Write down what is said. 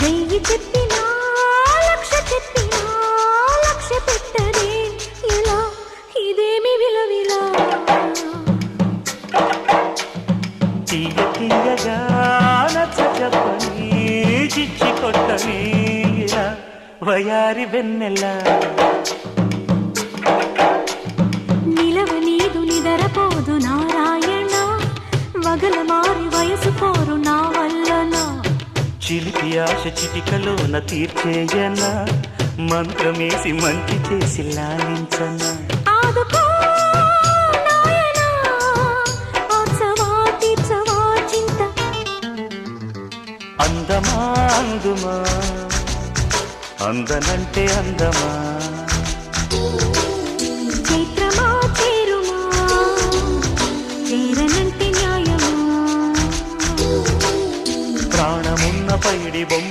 వెయ్యి చెప్పినా లక్ష చెప్పినా లక్ష్య పెట్టదే ఇలా ఇదేమి విలవిలా తీయ తీయగా నచ్చ చెప్పని చిచ్చి కొట్టని ఇలా వయారి వెన్నెల నిలవ నీదు నిదరపోదు నారాయణ వగల మారి వయసు పోరు నా వల్లన చిలిపి ఆశ చిటికలోన తీర్చేయన మంత్రమేసి మంచి చేసి లాలించన ఆదుకో నాయనా ఆచవా తీర్చవా చింత అందమా అందుమా అందనంటే అందమా చైత్రమా చేరుమా చేరనంటే న్యాయమా ప్రాణమున్న పైడి బొమ్మ